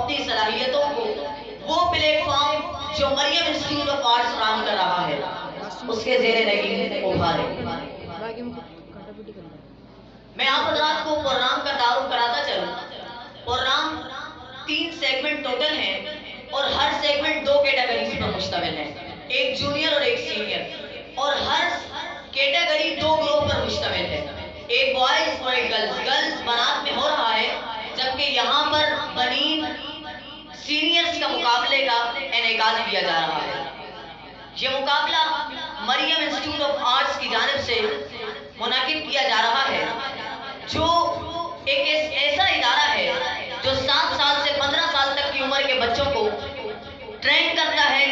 اپنی صلاحیتوں کو وہ پلیٹ فارم جو مریم انسٹیٹیوٹ آف آرٹس فراہم کر رہا ہے اس کے زیر نگین ابھارے۔ میں آپ حضرات کو پروگرام کا تعارف کراتا چلوں۔ پروگرام 3 سیگمنٹ ٹوٹل ہیں اور ہر سیگمنٹ 2 کیٹیگریز پر مشتمل ہے، ایک جونیئر اور ایک سینئر، اور ہر کیٹیگری 2 گروہ پر مشتمل ہے، ایک بوائز اور ایک گرلز۔ گرلز بنات میں ہو رہا ہے، جبکہ یہاں پر بنین سینئرز کا مقابلے کا انعقاد کیا جا رہا ہے۔ یہ مقابلہ مریم انسٹیٹیوٹ آف آرٹس کی جانب سے منعقد کیا جا رہا ہے، جو ایک ایسا ادارہ ہے جو 7 سال سے 15 سال تک کی عمر کے بچوں کو ٹرین کرتا ہے،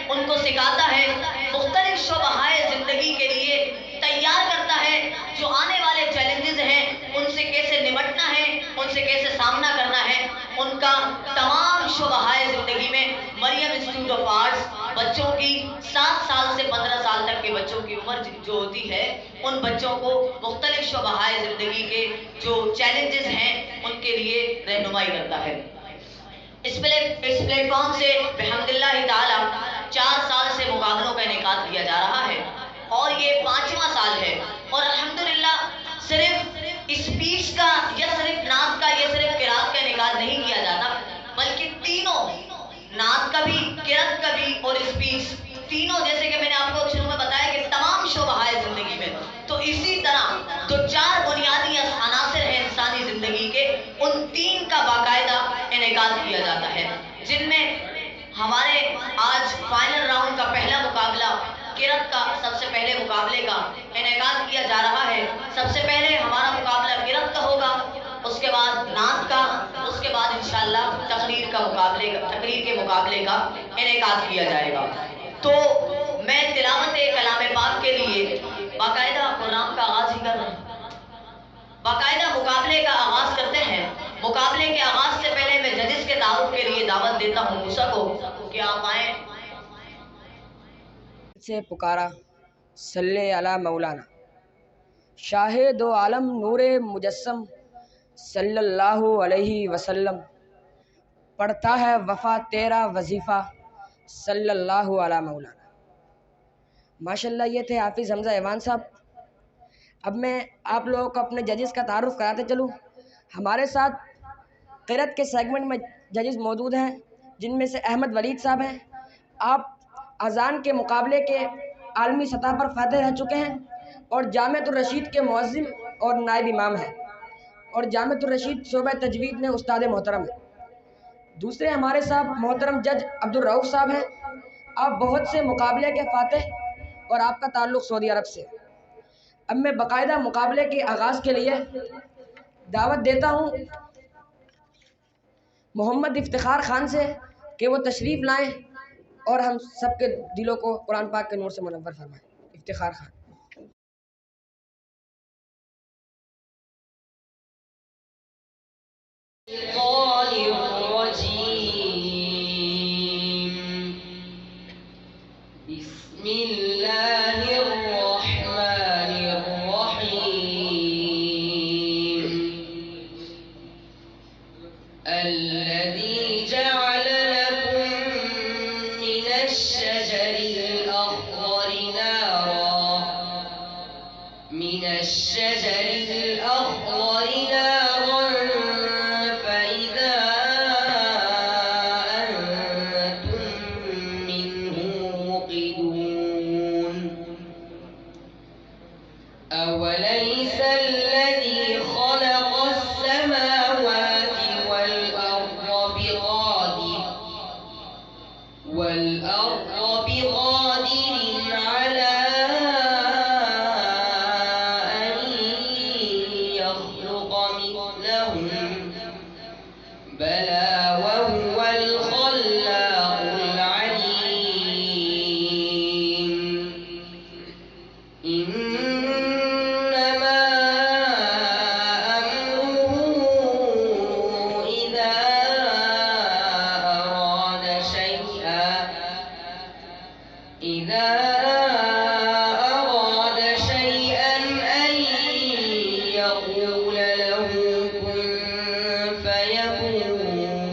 ان کو سکھاتا ہے، مختلف شعبۂ زندگی کے لیے تیار کرتا ہے، جو آنے والے چیلنجز ہیں ان سے کیسے نمٹنا ہے، ان سے کیسے سامنا کرنا ہے، ان کا تمام شعبۂ زندگی میں مریم انسٹیٹیوٹ آف آرٹس بچوں کی 7 سال سے 15 سال تک کے بچوں کی عمر جو ہوتی ہے ان بچوں کو مختلف شعبۂ زندگی کے جو چیلنجز ہیں ان کے لیے رہنمائی کرتا ہے۔ اس پلیٹ فارم سے بحمداللہ تعالی 4 سال سے مقابلوں کا انعقاد کیا جا رہا ہے اور یہ 5واں سال ہے، اور الحمدللہ صرف اسپیچ کا یا صرف نعت کا یا صرف قرات کا انعقاد نہیں کیا جاتا، بلکہ تینوں، نعت کا بھی، قرات کا بھی اور اسپیچ، تینوں، جیسے کہ میں نے آپ کو شروع میں بتایا کہ تمام شعبۂ زندگی میں، تو اسی طرح جو 4 بنیادی عناصر ہیں انسانی زندگی کے، ان 3 کا باقاعدہ انعقاد کیا جاتا ہے، جن میں ہمارے آج فائنل راؤنڈ کا پہلا مقابلہ قرات کا سب سے پہلے مقابلے کا انعقاد کیا جا رہا ہے۔ سب سے پہلے ہمارا مقابلہ قرات کا ہوگا، اس کے بعد نعت کا، اس کے بعد انشاءاللہ تقریر کے مقابلے کا انعقاد کیا جائے گا۔ تو میں تلاوت کلام پاک کے لیے باقاعدہ پروگرام کا آغاز ہی کر رہا ہوں، باقاعدہ مقابلے کا آغاز کرتے ہیں۔ مقابلے کے آغاز سے پہلے میں ججز کے تعارف کے لیے دعوت دیتا ہوں موسیٰ کو کہ آپ آئیں۔ سے پکارا صلی علی مولانا شاہ دو عالم نور مجسم صلی اللہ علیہ وسلم، پڑھتا ہے وفا تیرا وظیفہ صلی اللہ علی مولانا۔ ماشاءاللہ یہ تھے حافظ حمزہ ایوان صاحب۔ اب میں آپ لوگوں کو اپنے ججز کا تعارف کراتے چلوں۔ ہمارے ساتھ قرات کے سیگمنٹ میں ججز موجود ہیں، جن میں سے احمد ولید صاحب ہیں۔ آپ اذان کے مقابلے کے عالمی سطح پر فاتح رہ چکے ہیں اور جامعۃ الرشید کے معزم اور نائب امام ہیں، اور جامعۃ الرشید شعبہ تجوید میں استاد محترم ہیں۔ دوسرے ہمارے ساتھ محترم جج عبدالرؤف صاحب ہیں۔ آپ بہت سے مقابلے کے فاتح اور آپ کا تعلق سعودی عرب سے۔ اب میں باقاعدہ مقابلے کے آغاز کے لیے دعوت دیتا ہوں محمد افتخار خان سے کہ وہ تشریف لائیں اور ہم سب کے دلوں کو قرآن پاک کے نور سے منور فرمائیں۔ افتخار خان۔ بسم اللہ الرحمن الرحیم الذي جعل لكم من الشجر الأخضر نارا فإذا أنتم منه موقدون أوليس الذي خلق السماوات والأرض بقادر على أن يخلق مثلهم بلى وهو الخلاق العليم إنما أمره إذا أراد شيئا أن يقول له كن فيكون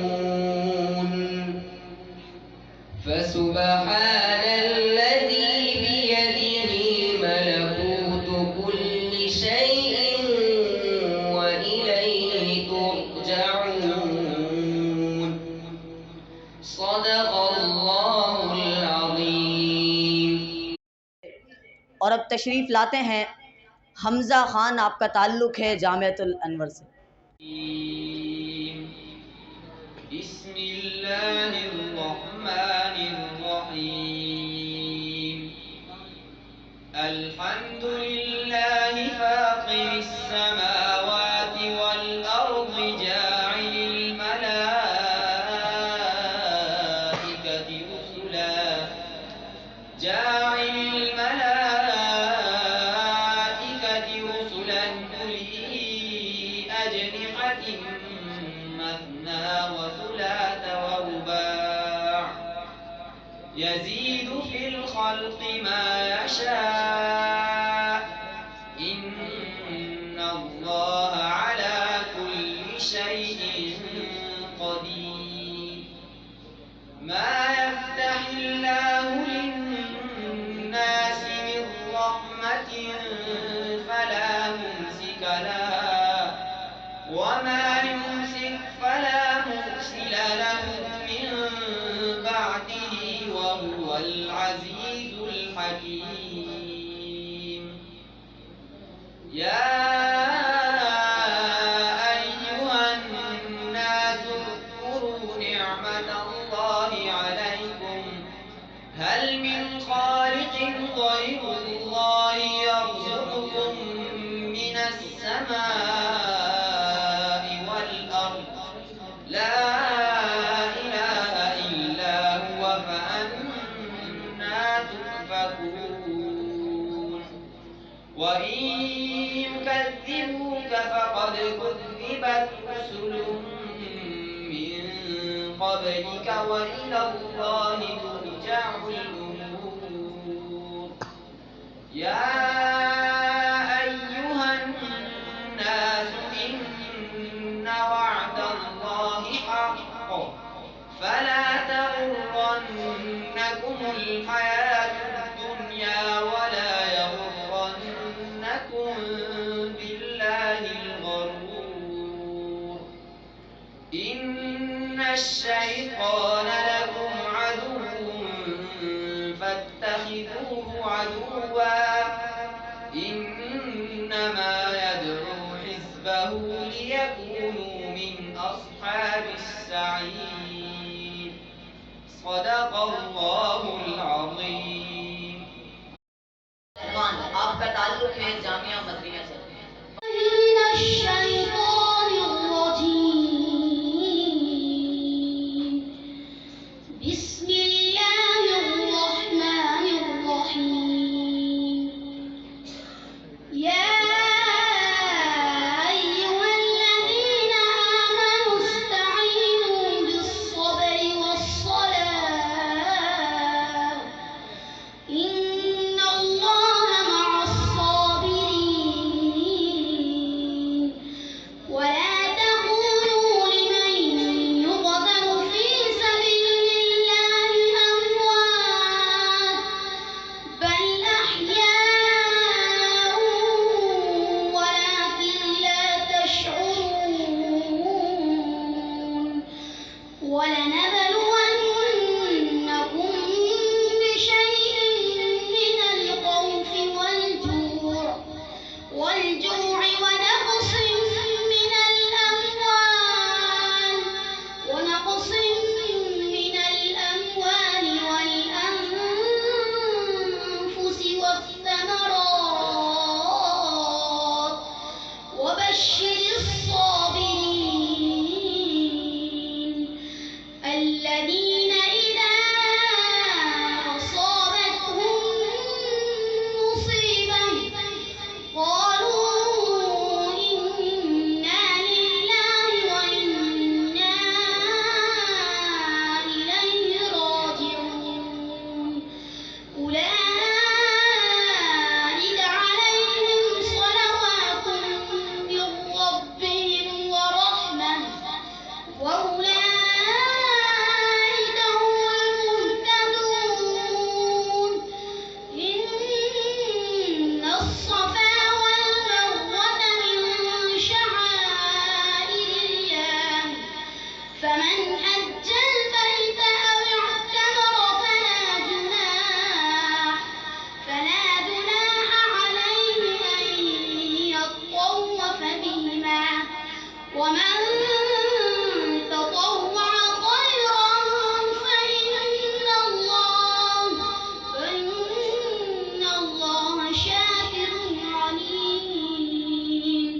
اب تشریف لاتے ہیں حمزہ خان، آپ کا تعلق ہے جامعۃ الانور سے۔ بسم اللہ الرحمن الرحیم الحمد للہ فاطر السماوات والارض جاعل الملائکۃ رسلا أولي أجنحة مثنى وثلاث ورباع يزيد في الخلق ما يشاء إن الله على كل شيء قدير ما يفتح الله للناس من رحمة فلا ممسك لها وما يمسك فلا مرسل له من بعده وهو العزيز الحكيم يا أيها الناس اذكروا نعمة الله عليكم هل من خالق غير الله يرزقكم من السماء والأرض لا إله إلا هو فأنا تؤفكون وإن يكذبوك فقد كذبت رسل من قبلك وإلى الله ترجع الأمور يا أيها الناس إن وعد الله حق فلا تغرنكم الحياة الدنيا ولا يغرنكم بالله الغرور إن الشيطان لكم عدو فاتخذوه عدوا إنما يدعو حزبه ليكونوا من أصحاب السعير صدق الله العظيم آپ کا تعلق ہے جامعہ مدنیہ سے۔ من الشيطان الرجيم بسم الله الرحمن الرحيم يا أيها الذين آمنوا استعينوا بالصبر والصلاة إن الله مع الصابرين ومن تطوع خيرا فإن الله شاكر عليم.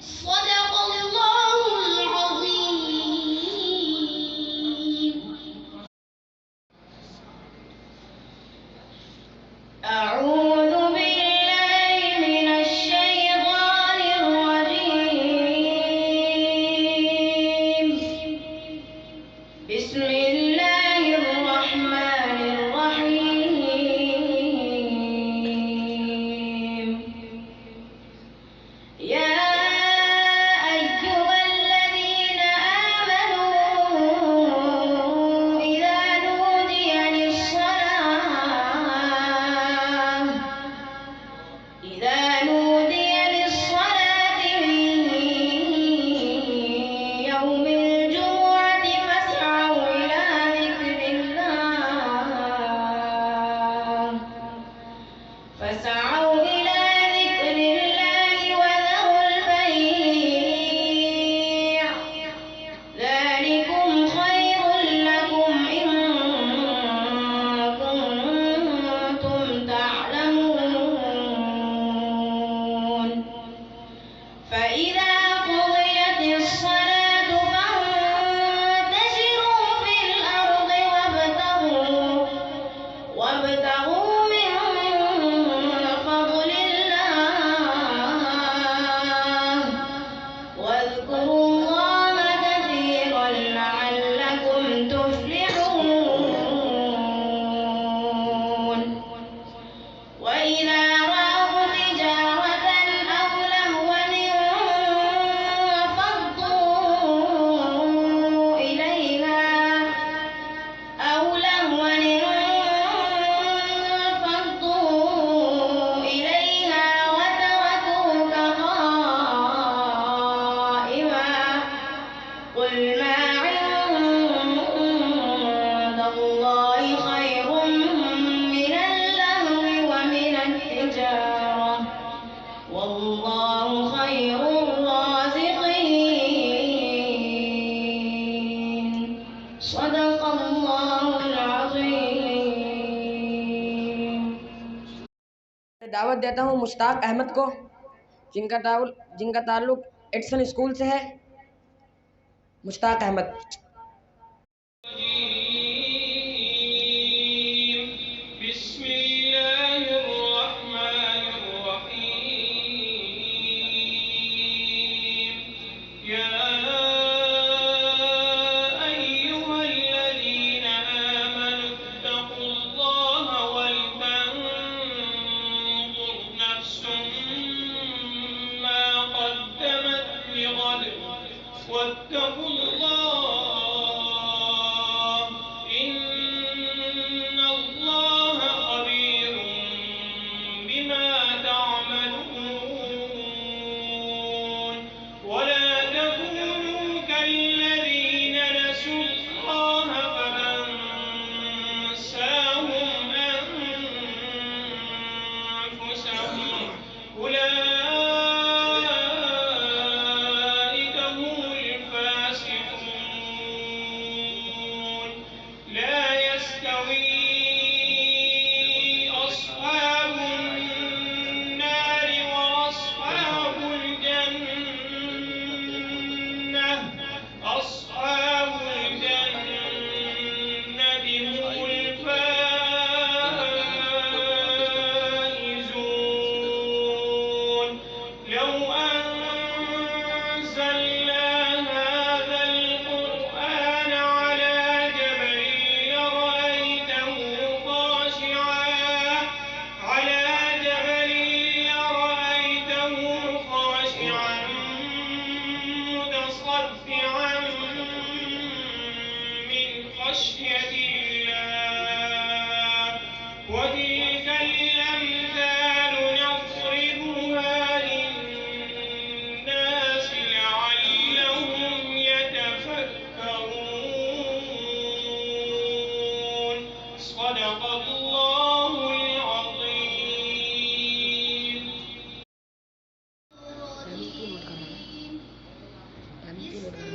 صدق الله العظيم. أعوذ بالله من الشيطان الرجيم. بسم الله الرحمن الرحيم. يا أيها الذين آمنوا إذا نودي للصلاة من يوم الجمعة فاسعوا إلى ذكر الله وذروا البيع ذلكم خير لكم إن كنتم تعلمون. فإذا قضيت الصلاة فانتشروا في الأرض وابتغوا من فضل الله واذكروا الله كثيرا لعلكم تفلحون. وإذا رأوا تجارة أو لهوا انفضوا إليها وتركوك قائما. قل ما عند الله خير من اللهو ومن التجارة والله خير الرازقين. صدق الله العظيم. دعوت دیتا ہوں مشتاق احمد کو، جن کا تعلق ایڈسن اسکول سے ہے. مشتاق احمد. بسم الله الرحمن الرحيم. يا أيها الذين آمنوا اتقوا الله ولتنظر نفس ما قدمت لغد واتقوا الله إن الله خبير بما تعملون. ولا تكونوا كالذين نسوا الله فأنساهم أنفسهم أولئك هم الفاسقون.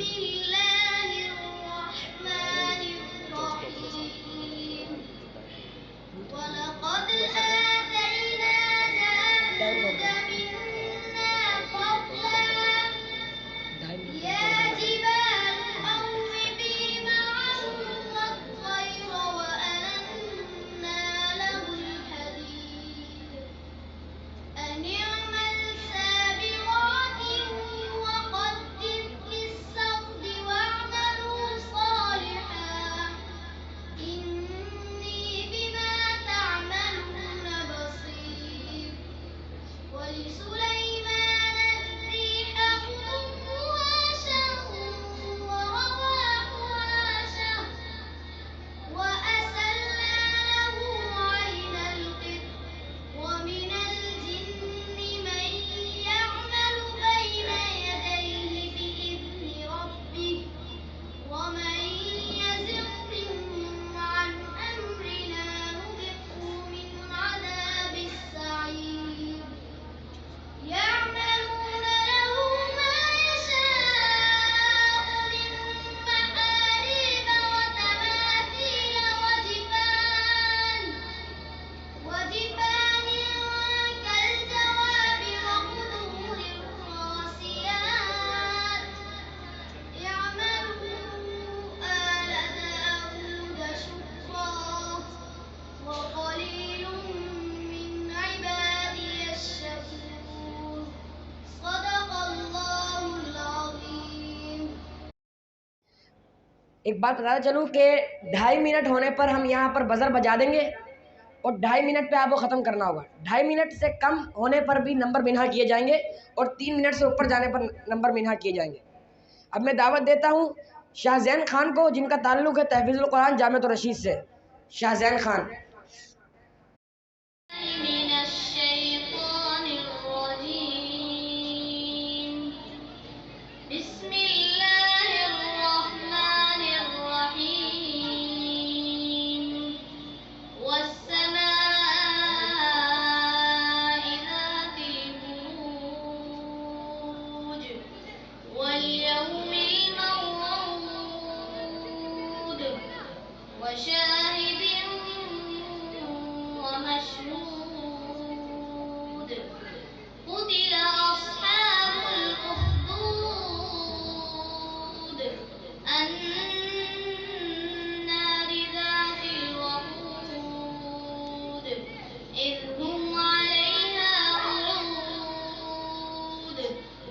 الله الرحمن الرحيم ولقد آتينا داود منا فضلا يا جبال أوبي معه والطير وألنا له الحديد أن اعمل سابغات وقدر في السرد واعملوا صالحا إني بما تعملون بصير ولسليمان الريح غدوها شهر ورواحها شهر وأسلنا له عين القطر ومن الجن من يعمل بين يديه بإذن ربه ومن يزغ منهم عن أمرنا نذقه من عذاب السعير يعملون له ما يشاء من محاريب وتماثيل وجفان كالجواب وقدور الراسيات اعملوا آل داود شكرا وقليل من عبادي الشكور صدق الله العظيم. ایک بات بتاتا چلوں کہ 2.5 منٹ ہونے پر ہم یہاں پر بزر بجا دیں گے اور 2.5 منٹ پہ آپ کو ختم کرنا ہوگا. 2.5 منٹ سے کم ہونے پر بھی نمبر منہا کیے جائیں گے اور 3 منٹ سے اوپر جانے پر نمبر منہا کیے جائیں گے. اب میں دعوت دیتا ہوں شاہ زین خان کو، جن کا تعلق ہے تحفیظ القرآن جامعۃ الرشید سے. شاہ زین خان. من الشيطان الرجيم بسم الله الرحمن الرحيم والسماء ذات البروج واليوم الموعود وشاهد ومشهود قتل أصحاب الأخدود النار ذات الوقود إذ هم عليها قعود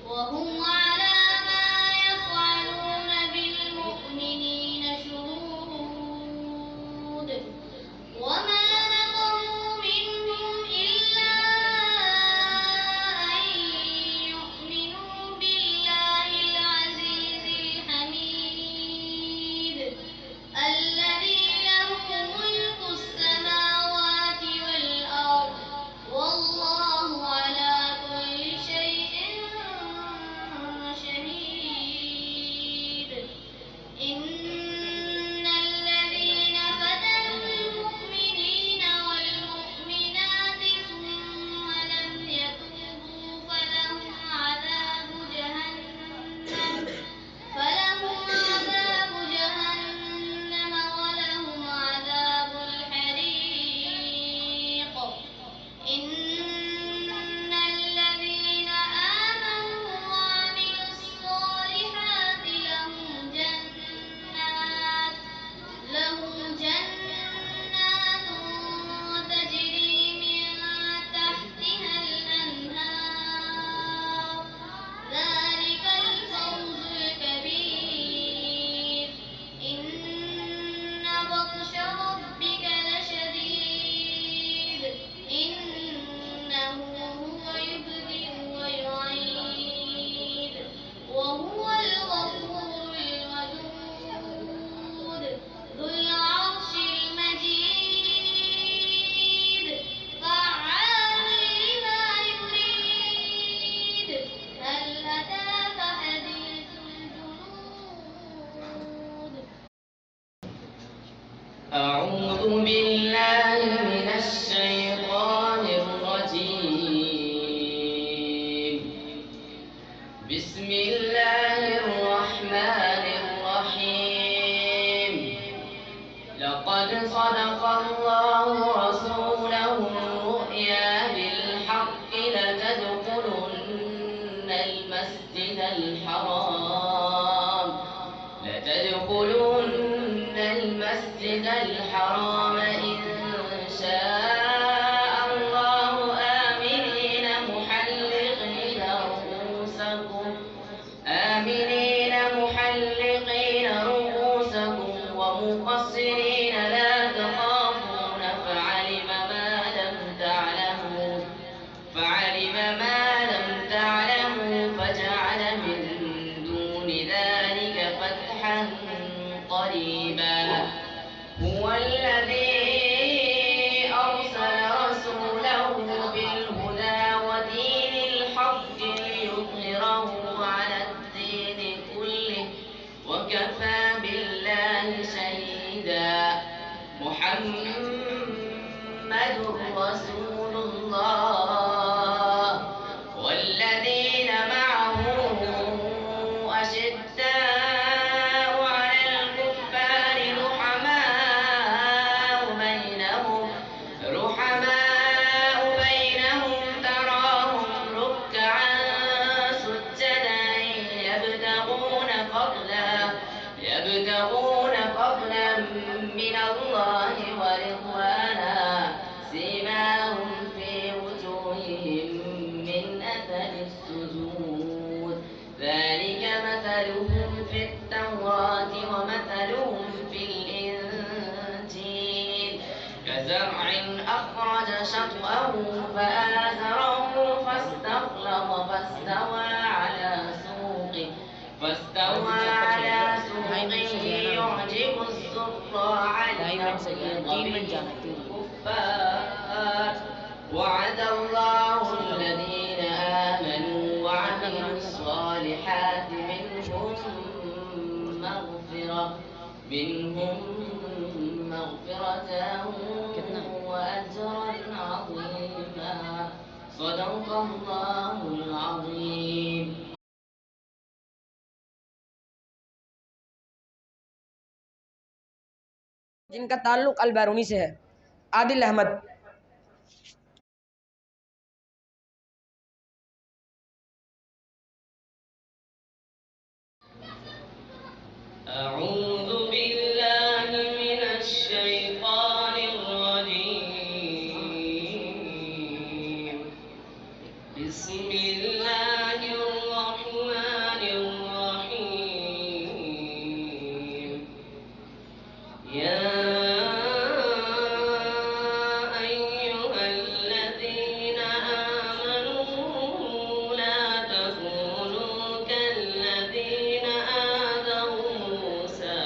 وهم على ما يفعلون بالمؤمنين شهود وما نقموا منهم إلا أن يؤمنوا بالله العزيز الحميد الذي له ملك السماوات والأرض والله على كل شيء شهيد إن الذين فتنوا المؤمنين والمؤمنات ثم لم يتوبوا فلهم عذاب جهنم ولهم عذاب الحريق إن الذين آمنوا وعملوا الصالحات لهم جنات تجري من تحتها الأنهار ذلك الفوز الكبير إن بطش ربك لشديد إنه هو يبدئ ويعيد وهو الغفور الودود ذو العرش المجيد فعال لما يريد هل أتاك حديث الجنود. أعوذ بالله من الشيطان الرجيم بسم الله الرحمن المسجد الحرام إن شاء الله آمنين محلقين رؤوسكم ومقصرين لا تخافون فعلم ما لم تعلموا فجعل من دون ذلك فتحا قريبا هو الذي أرسل رسوله بالهدى ودين الحق ليظهره على الدين كله وكفى بالله شهيدا محمد رسول الله والذين معه أشداء على الكفار رحماء بينهم تراهم ركعا سجدا يبتغون فضلا من الله ورضوانا سيماهم في وجوههم من أثر السجود ذلك مثلهم في التوراة ومثلهم في الإنجيل كزرع أخرج شطأه فآزره فاستغلظ فاستوى على سوقه يعجب الزراع ليغيظ بهم الكفار وعد الله الذين آمنوا وعملوا الصالحات منهم مغفرة وأجرا عظيما صدق الله العظيم. جن کا تعلق البیرونی سے ہے. عادل احمد. أعوذ بالله من الشيطان الرجيم. بسم الله الرحمن الرحيم. يا أيها الذين آمنوا لا تكونوا كالذين آذوا موسى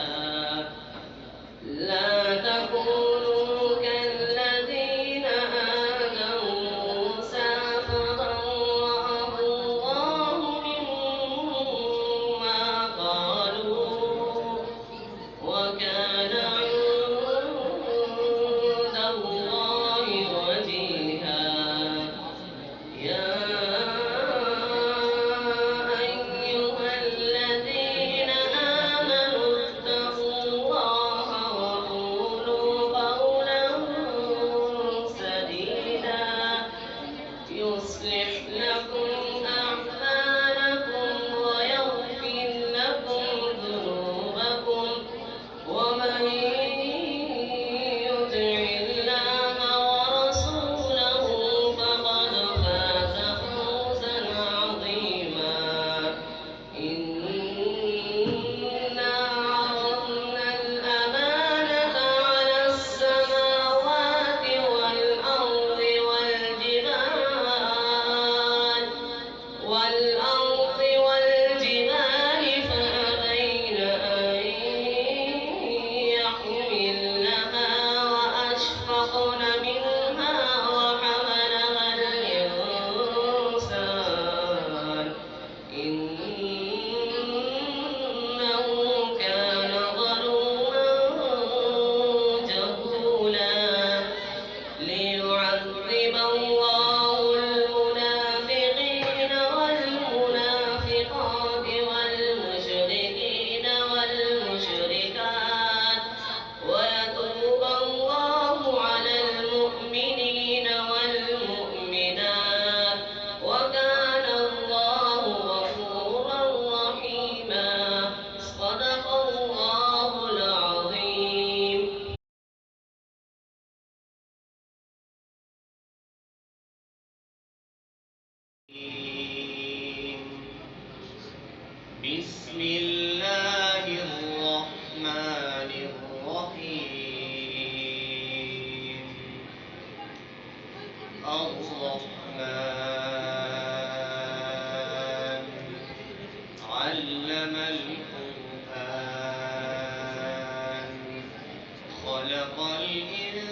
خلق الإنسان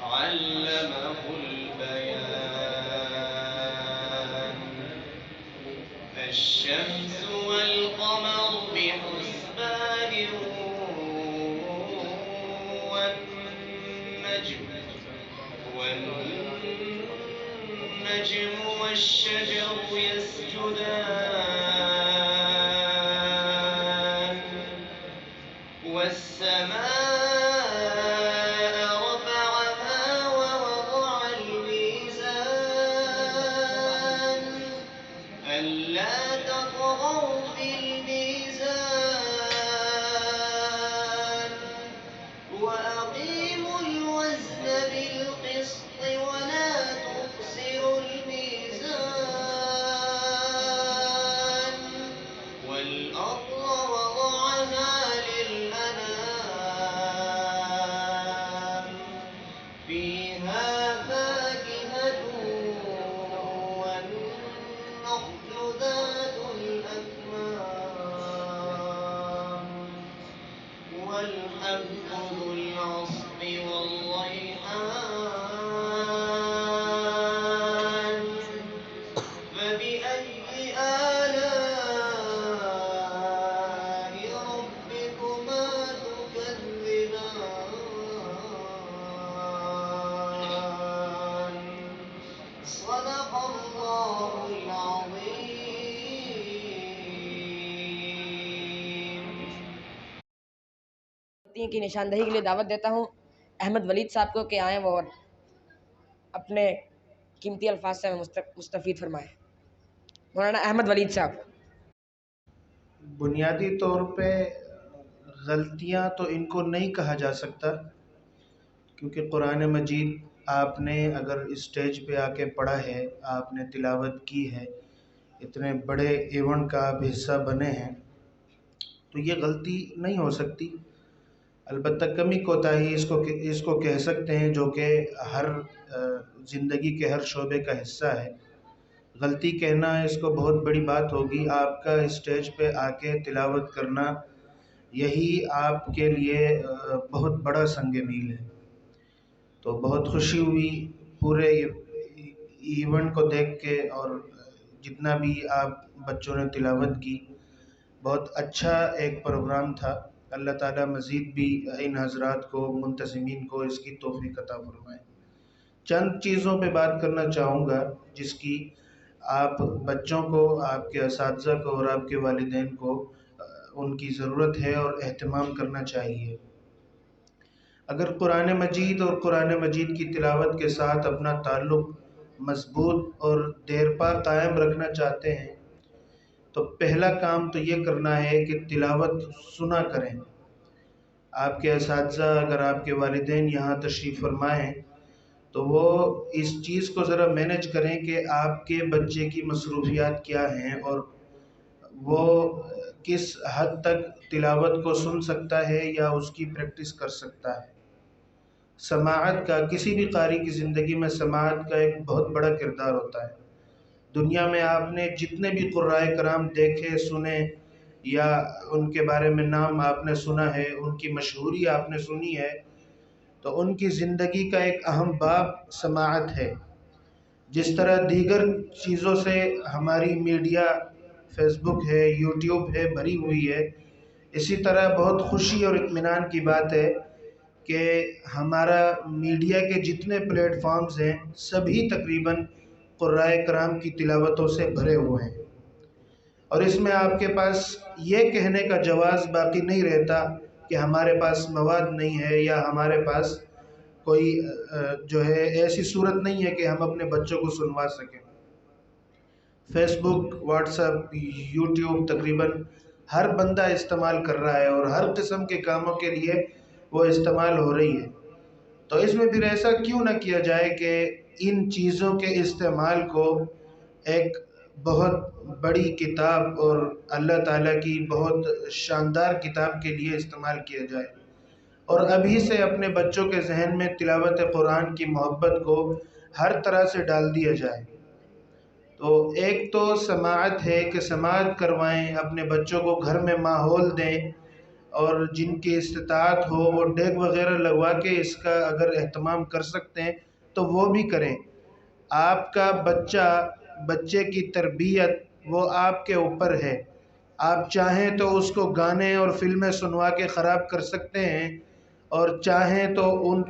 علمه البيان الشمس والقمر بحسبان والنجم والشجر يسجدان والسماء رفعها ووضع الميزان ألا تطغوا في الميزان وأقيموا الوزن بالقسط ولا تخسروا الميزان والأرض وضعها للأنام فيها فاكهة والنخل ذات الأكمام والحب ذو العصف والريحان فبأي آلاء ربكما تكذبان صدق الله العظيم. کی نشاندہی کے لیے دعوت دیتا ہوں احمد ولید صاحب کو کہ آئیں وہ اور اپنے قیمتی الفاظ سے مستفید فرمائیں. مولانا احمد ولید صاحب. بنیادی طور پہ غلطیاں تو ان کو نہیں کہا جا سکتا، کیونکہ قرآن مجید آپ نے اگر اسٹیج پہ آ کے پڑھا ہے، آپ نے تلاوت کی ہے، اتنے بڑے ایونٹ کا آپ حصہ بنے ہیں، تو یہ غلطی نہیں ہو سکتی. البتہ کمی کوتاہی اس کو کہہ سکتے ہیں، جو کہ ہر زندگی کے ہر شعبے کا حصہ ہے. غلطی کہنا اس کو بہت بڑی بات ہوگی. آپ کا اسٹیج پہ آ کے تلاوت کرنا یہی آپ کے لیے بہت بڑا سنگ میل ہے. تو بہت خوشی ہوئی پورے ایونٹ کو دیکھ کے، اور جتنا بھی آپ بچوں نے تلاوت کی، بہت اچھا ایک پروگرام تھا. اللہ تعالیٰ مزید بھی ان حضرات کو، منتظمین کو اس کی توفیق عطا فرمائے. چند چیزوں پہ بات کرنا چاہوں گا جس کی آپ بچوں کو، آپ کے اساتذہ کو اور آپ کے والدین کو ان کی ضرورت ہے اور اہتمام کرنا چاہیے. اگر قرآن مجید اور قرآن مجید کی تلاوت کے ساتھ اپنا تعلق مضبوط اور دیرپا قائم رکھنا چاہتے ہیں تو پہلا کام تو یہ کرنا ہے کہ تلاوت سنا کریں. آپ کے اساتذہ، اگر آپ کے والدین یہاں تشریف فرمائیں تو وہ اس چیز کو ذرا مینیج کریں کہ آپ کے بچے کی مصروفیات کیا ہیں اور وہ کس حد تک تلاوت کو سن سکتا ہے یا اس کی پریکٹس کر سکتا ہے. سماعت کا، کسی بھی قاری کی زندگی میں سماعت کا ایک بہت بڑا کردار ہوتا ہے. دنیا میں آپ نے جتنے بھی قرائے کرام دیکھے، سنے، یا ان کے بارے میں نام آپ نے سنا ہے، ان کی مشہوری آپ نے سنی ہے، تو ان کی زندگی کا ایک اہم باب سماعت ہے. جس طرح دیگر چیزوں سے ہماری میڈیا، فیس بک ہے، یوٹیوب ہے، بھری ہوئی ہے، اسی طرح بہت خوشی اور اطمینان کی بات ہے کہ ہمارا میڈیا کے جتنے پلیٹ فارمز ہیں سبھی تقریباً قرائے کرام کی تلاوتوں سے بھرے ہوئے ہیں. اور اس میں آپ کے پاس یہ کہنے کا جواز باقی نہیں رہتا کہ ہمارے پاس مواد نہیں ہے یا ہمارے پاس کوئی جو ہے ایسی صورت نہیں ہے کہ ہم اپنے بچوں کو سنوا سکیں. فیس بک، واٹس ایپ، یوٹیوب تقریباً ہر بندہ استعمال کر رہا ہے اور ہر قسم کے کاموں کے لیے وہ استعمال ہو رہی ہے. تو اس میں پھر ایسا کیوں نہ کیا جائے کہ ان چیزوں کے استعمال کو ایک بہت بڑی کتاب اور اللہ تعالیٰ کی بہت شاندار کتاب کے لیے استعمال کیا جائے، اور ابھی سے اپنے بچوں کے ذہن میں تلاوت قرآن کی محبت کو ہر طرح سے ڈال دیا جائے. تو تو ایک تو سماعت ہے کہ سماعت کروائیں، اپنے بچوں کو گھر میں ماحول دیں، اور جن کی استطاعت ہو وہ ڈیگ وغیرہ لگوا کے اس کا اگر اہتمام کر سکتے ہیں تو وہ بھی کریں۔ آپ کا بچے کی تربیت وہ آپ کے اوپر ہے۔ آپ چاہیں تو اس کو گانے اور فلمیں سنوا کے خراب کر سکتے ہیں، اور چاہیں تو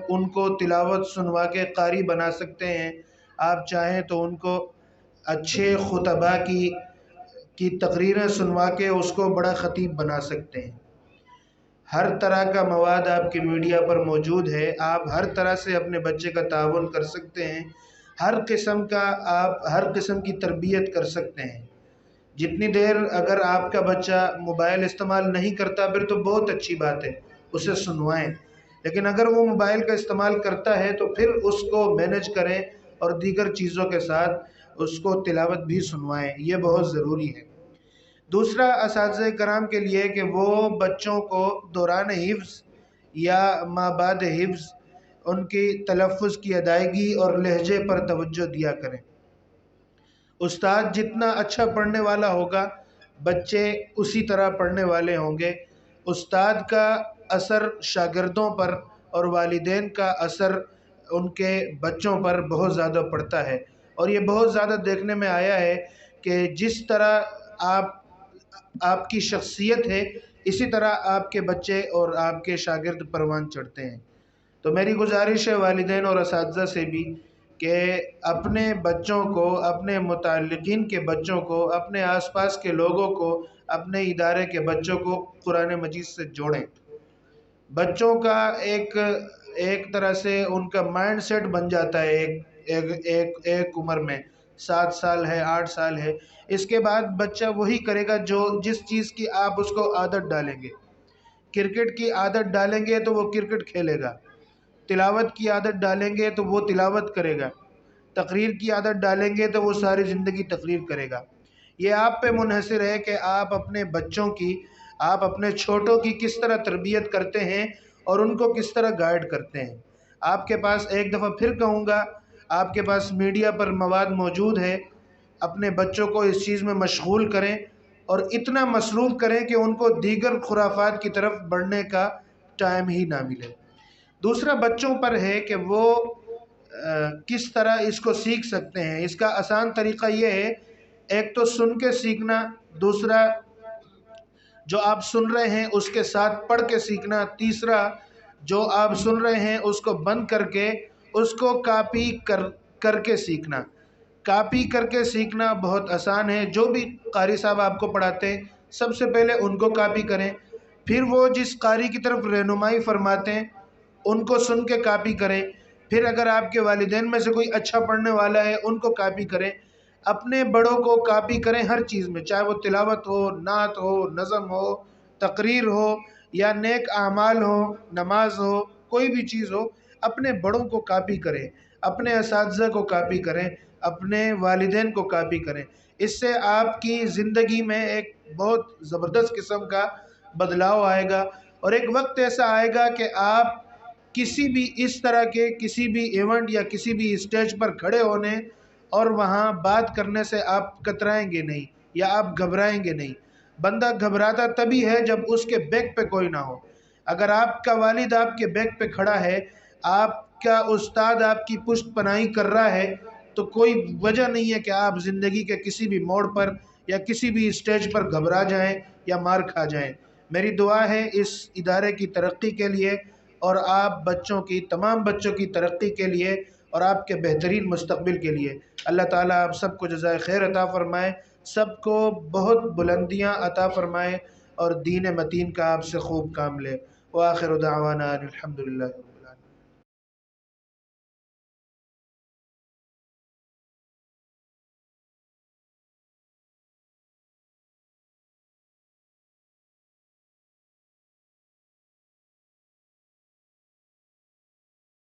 ان کو تلاوت سنوا کے قاری بنا سکتے ہیں، آپ چاہیں تو ان کو اچھے خطباء کی تقریریں سنوا کے اس کو بڑا خطیب بنا سکتے ہیں۔ ہر طرح کا مواد آپ کی میڈیا پر موجود ہے، آپ ہر طرح سے اپنے بچے کا تعاون کر سکتے ہیں، آپ ہر قسم کی تربیت کر سکتے ہیں۔ جتنی دیر اگر آپ کا بچہ موبائل استعمال نہیں کرتا پھر تو بہت اچھی بات ہے، اسے سنوائیں، لیکن اگر وہ موبائل کا استعمال کرتا ہے تو پھر اس کو مینیج کریں اور دیگر چیزوں کے ساتھ اس کو تلاوت بھی سنوائیں، یہ بہت ضروری ہے۔ دوسرا، اساتذہ کرام کے لیے کہ وہ بچوں کو دوران حفظ یا ما بعد حفظ ان کی تلفظ کی ادائیگی اور لہجے پر توجہ دیا کریں۔ استاد جتنا اچھا پڑھنے والا ہوگا بچے اسی طرح پڑھنے والے ہوں گے۔ استاد کا اثر شاگردوں پر اور والدین کا اثر ان کے بچوں پر بہت زیادہ پڑتا ہے، اور یہ بہت زیادہ دیکھنے میں آیا ہے کہ جس طرح آپ کی شخصیت ہے اسی طرح آپ کے بچے اور آپ کے شاگرد پروان چڑھتے ہیں۔ تو میری گزارش ہے والدین اور اساتذہ سے بھی کہ اپنے بچوں کو، اپنے متعلقین کے بچوں کو، اپنے آس پاس کے لوگوں کو، اپنے ادارے کے بچوں کو قرآن مجید سے جوڑیں۔ بچوں کا ایک طرح سے ان کا مائنڈ سیٹ بن جاتا ہے ایک عمر میں، 7 سال ہے، 8 سال ہے، اس کے بعد بچہ وہی کرے گا جس چیز کی آپ اس کو عادت ڈالیں گے۔ کرکٹ کی عادت ڈالیں گے تو وہ کرکٹ کھیلے گا، تلاوت کی عادت ڈالیں گے تو وہ تلاوت کرے گا، تقریر کی عادت ڈالیں گے تو وہ ساری زندگی تقریر کرے گا۔ یہ آپ پہ منحصر ہے کہ آپ اپنے بچوں کی، آپ اپنے چھوٹوں کی کس طرح تربیت کرتے ہیں اور ان کو کس طرح گائیڈ کرتے ہیں۔ آپ کے پاس، ایک دفعہ پھر کہوں گا، آپ کے پاس میڈیا پر مواد موجود ہے، اپنے بچوں کو اس چیز میں مشغول کریں اور اتنا مصروف کریں کہ ان کو دیگر خرافات کی طرف بڑھنے کا ٹائم ہی نہ ملے۔ دوسرا بچوں پر ہے کہ وہ کس طرح اس کو سیکھ سکتے ہیں۔ اس کا آسان طریقہ یہ ہے، ایک تو سن کے سیکھنا، دوسرا جو آپ سن رہے ہیں اس کے ساتھ پڑھ کے سیکھنا، تیسرا جو آپ سن رہے ہیں اس کو بند کر کے اس کو کاپی کر کے سیکھنا۔ کاپی کر کے سیکھنا بہت آسان ہے، جو بھی قاری صاحب آپ کو پڑھاتے ہیں سب سے پہلے ان کو کاپی کریں، پھر وہ جس قاری کی طرف رہنمائی فرماتے ہیں ان کو سن کے کاپی کریں، پھر اگر آپ کے والدین میں سے کوئی اچھا پڑھنے والا ہے ان کو کاپی کریں، اپنے بڑوں کو کاپی کریں ہر چیز میں، چاہے وہ تلاوت ہو، نعت ہو، نظم ہو، تقریر ہو یا نیک اعمال ہو، نماز ہو، کوئی بھی چیز ہو، اپنے بڑوں کو کاپی کریں، اپنے اساتذہ کو کاپی کریں، اپنے والدین کو کاپی کریں۔ اس سے آپ کی زندگی میں ایک بہت زبردست قسم کا بدلاؤ آئے گا، اور ایک وقت ایسا آئے گا کہ آپ کسی بھی اس طرح کے کسی بھی ایونٹ یا کسی بھی اسٹیج پر کھڑے ہونے اور وہاں بات کرنے سے آپ کترائیں گے نہیں یا آپ گھبرائیں گے نہیں۔ بندہ گھبراتا تبھی ہے جب اس کے بیک پہ کوئی نہ ہو۔ اگر آپ کا والد آپ کے بیک پہ کھڑا ہے، آپ کا استاد آپ کی پشت پناہی کر رہا ہے، تو کوئی وجہ نہیں ہے کہ آپ زندگی کے کسی بھی موڑ پر یا کسی بھی اسٹیج پر گھبرا جائیں یا مار کھا جائیں۔ میری دعا ہے اس ادارے کی ترقی کے لیے اور آپ تمام بچوں کی ترقی کے لیے اور آپ کے بہترین مستقبل کے لیے۔ اللہ تعالیٰ آپ سب کو جزائے خیر عطا فرمائے، سب کو بہت بلندیاں عطا فرمائے اور دین متین کا آپ سے خوب کام لے۔ وآخر دعوانا الحمدللہ۔